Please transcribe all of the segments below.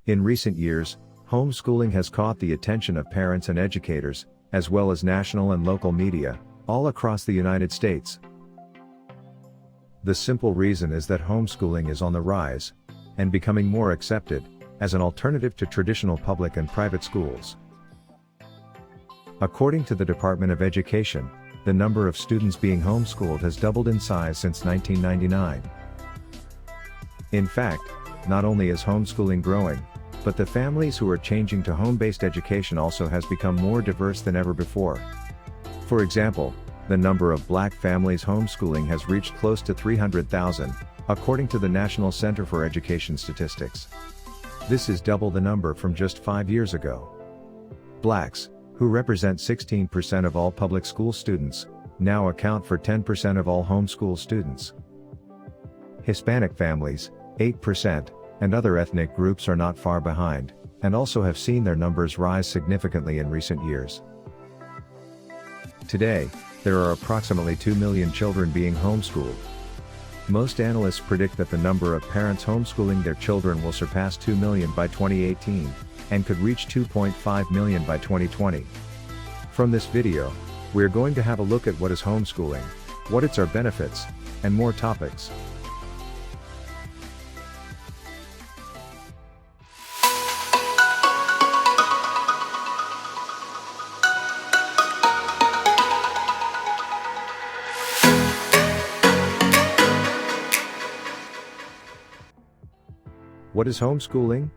In recent years, homeschooling has caught the attention of parents and educators, as well as national and local media, all across the United States. The simple reason is that homeschooling is on the rise, and becoming more accepted, as an alternative to traditional public and private schools. According to the Department of Education, the number of students being homeschooled has doubled in size since 1999. In fact, not only is homeschooling growing, but the families who are changing to home-based education also has become more diverse than ever before. For example, the number of Black families homeschooling has reached close to 300,000, according to the National Center for Education Statistics. This is double the number from just 5 years ago. Blacks, who represent 16% of all public school students, now account for 10% of all homeschool students. Hispanic families, 8%, and other ethnic groups are not far behind, and also have seen their numbers rise significantly in recent years. Today, there are approximately 2 million children being homeschooled. Most analysts predict that the number of parents homeschooling their children will surpass 2 million by 2018, and could reach 2.5 million by 2020. From this video, we're going to have a look at what is homeschooling, what its benefits, and more topics. What is homeschooling?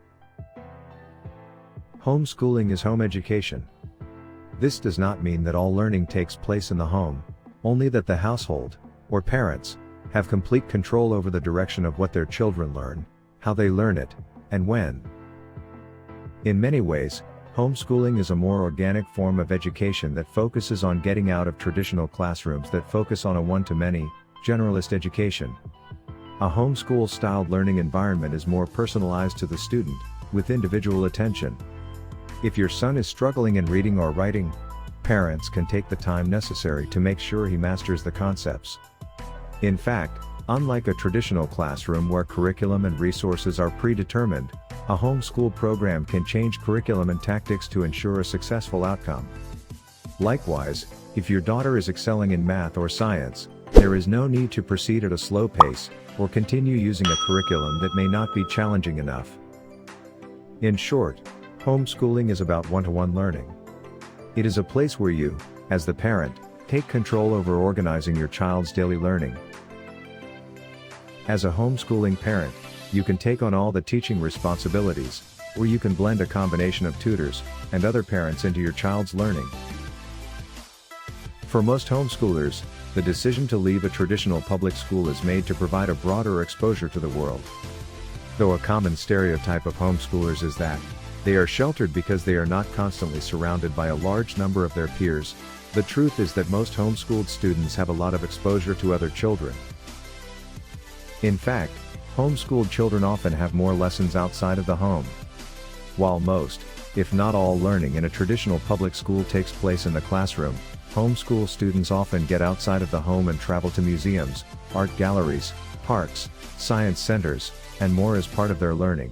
Homeschooling is home education. This does not mean that all learning takes place in the home, only that the household, or parents, have complete control over the direction of what their children learn, how they learn it, and when. In many ways, homeschooling is a more organic form of education that focuses on getting out of traditional classrooms that focus on a one-to-many, generalist education. A homeschool-styled learning environment is more personalized to the student, with individual attention. If your son is struggling in reading or writing, parents can take the time necessary to make sure he masters the concepts. In fact, unlike a traditional classroom where curriculum and resources are predetermined, a homeschool program can change curriculum and tactics to ensure a successful outcome. Likewise, if your daughter is excelling in math or science, there is no need to proceed at a slow pace, or continue using a curriculum that may not be challenging enough. In short, homeschooling is about one-to-one learning. It is a place where you, as the parent, take control over organizing your child's daily learning. As a homeschooling parent, you can take on all the teaching responsibilities, or you can blend a combination of tutors and other parents into your child's learning. For most homeschoolers, the decision to leave a traditional public school is made to provide a broader exposure to the world. Though a common stereotype of homeschoolers is that they are sheltered because they are not constantly surrounded by a large number of their peers, the truth is that most homeschooled students have a lot of exposure to other children. In fact, homeschooled children often have more lessons outside of the home. While most, if not all, learning in a traditional public school takes place in the classroom, homeschool students often get outside of the home and travel to museums, art galleries, parks, science centers, and more as part of their learning.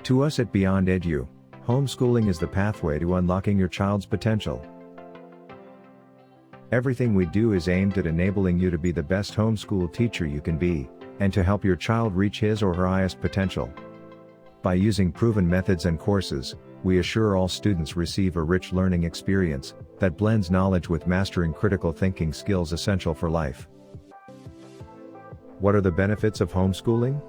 To us at Beyond Edu, homeschooling is the pathway to unlocking your child's potential. Everything we do is aimed at enabling you to be the best homeschool teacher you can be, and to help your child reach his or her highest potential. By using proven methods and courses, we assure all students receive a rich learning experience that blends knowledge with mastering critical thinking skills essential for life. What are the benefits of homeschooling?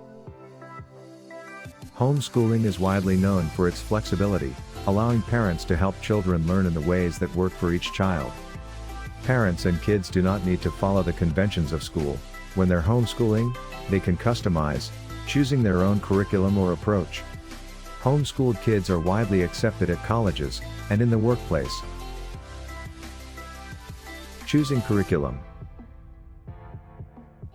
Homeschooling is widely known for its flexibility, allowing parents to help children learn in the ways that work for each child. Parents and kids do not need to follow the conventions of school. When they're homeschooling, they can customize, choosing their own curriculum or approach. Homeschooled kids are widely accepted at colleges and in the workplace. Choosing curriculum.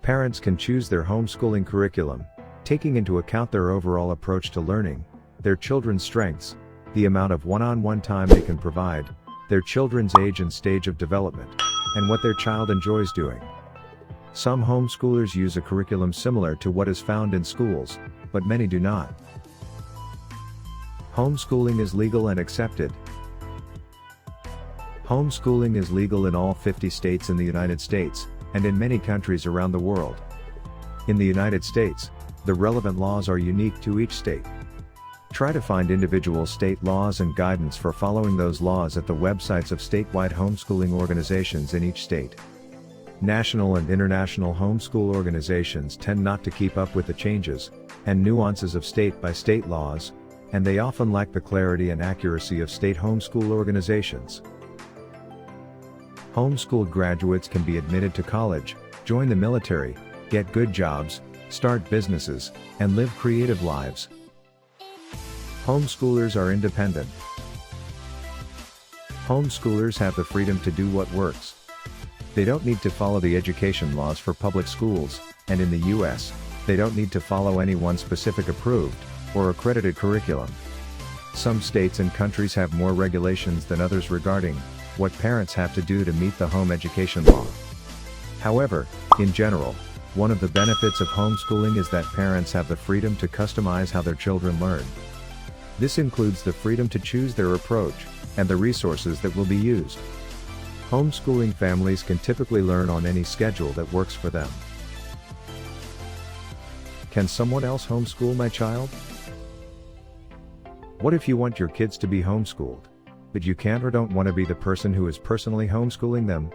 Parents can choose their homeschooling curriculum, taking into account their overall approach to learning, their children's strengths, the amount of one-on-one time they can provide, their children's age and stage of development, and what their child enjoys doing. Some homeschoolers use a curriculum similar to what is found in schools, but many do not. Homeschooling is legal and accepted. Homeschooling is legal in all 50 states in the United States, and in many countries around the world. In the United States, the relevant laws are unique to each state. Try to find individual state laws and guidance for following those laws at the websites of statewide homeschooling organizations in each state. National and international homeschool organizations tend not to keep up with the changes and nuances of state-by-state laws, and they often lack the clarity and accuracy of state homeschool organizations. Homeschooled graduates can be admitted to college, join the military, get good jobs, start businesses, and live creative lives. Homeschoolers are independent. Homeschoolers have the freedom to do what works. They don't need to follow the education laws for public schools, and in the US, they don't need to follow any one specific approved or accredited curriculum. Some states and countries have more regulations than others regarding what parents have to do to meet the home education law. However, in general, one of the benefits of homeschooling is that parents have the freedom to customize how their children learn. This includes the freedom to choose their approach and the resources that will be used. Homeschooling families can typically learn on any schedule that works for them. Can someone else homeschool my child? What if you want your kids to be homeschooled, but you can't or don't want to be the person who is personally homeschooling them?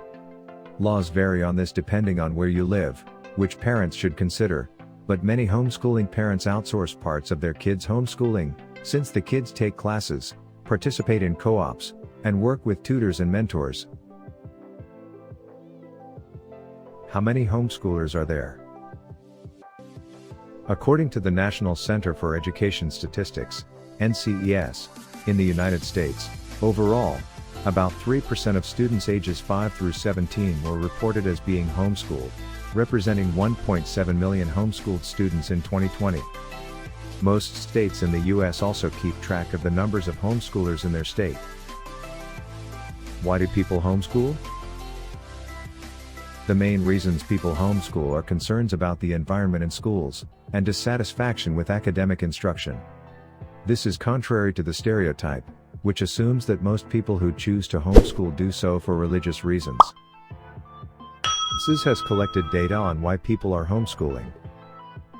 Laws vary on this depending on where you live, which parents should consider, but many homeschooling parents outsource parts of their kids' homeschooling, since the kids take classes, participate in co-ops, and work with tutors and mentors. How many homeschoolers are there? According to the National Center for Education Statistics, NCES, in the United States, overall, about 3% of students ages 5 through 17 were reported as being homeschooled, representing 1.7 million homeschooled students in 2020. Most states in the U.S. also keep track of the numbers of homeschoolers in their state. Why do people homeschool? The main reasons people homeschool are concerns about the environment in schools, and dissatisfaction with academic instruction. This is contrary to the stereotype, which assumes that most people who choose to homeschool do so for religious reasons. NCES has collected data on why people are homeschooling.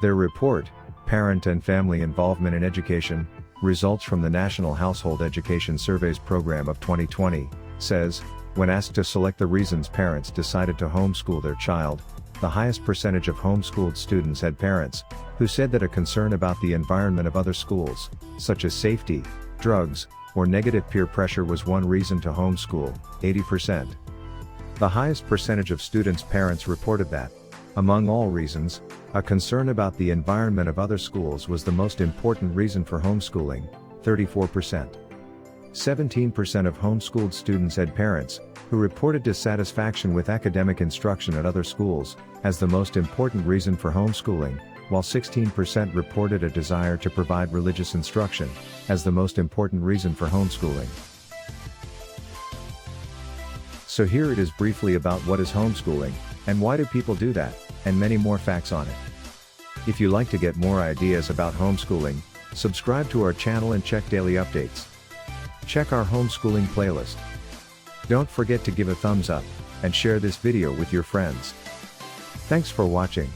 Their report, Parent and Family Involvement in Education, Results from the National Household Education Surveys Program of 2020, says, when asked to select the reasons parents decided to homeschool their child, the highest percentage of homeschooled students had parents who said that a concern about the environment of other schools, such as safety, drugs, or negative peer pressure was one reason to homeschool, 80%. The highest percentage of students' parents reported that, among all reasons, a concern about the environment of other schools was the most important reason for homeschooling, 34%. 17% of homeschooled students had parents who reported dissatisfaction with academic instruction at other schools as the most important reason for homeschooling, while 16% reported a desire to provide religious instruction as the most important reason for homeschooling. So here it is briefly about what is homeschooling, and why do people do that, and many more facts on it. If you like to get more ideas about homeschooling, subscribe to our channel and check daily updates. Check our homeschooling playlist. Don't forget to give a thumbs up, and share this video with your friends. Thanks for watching.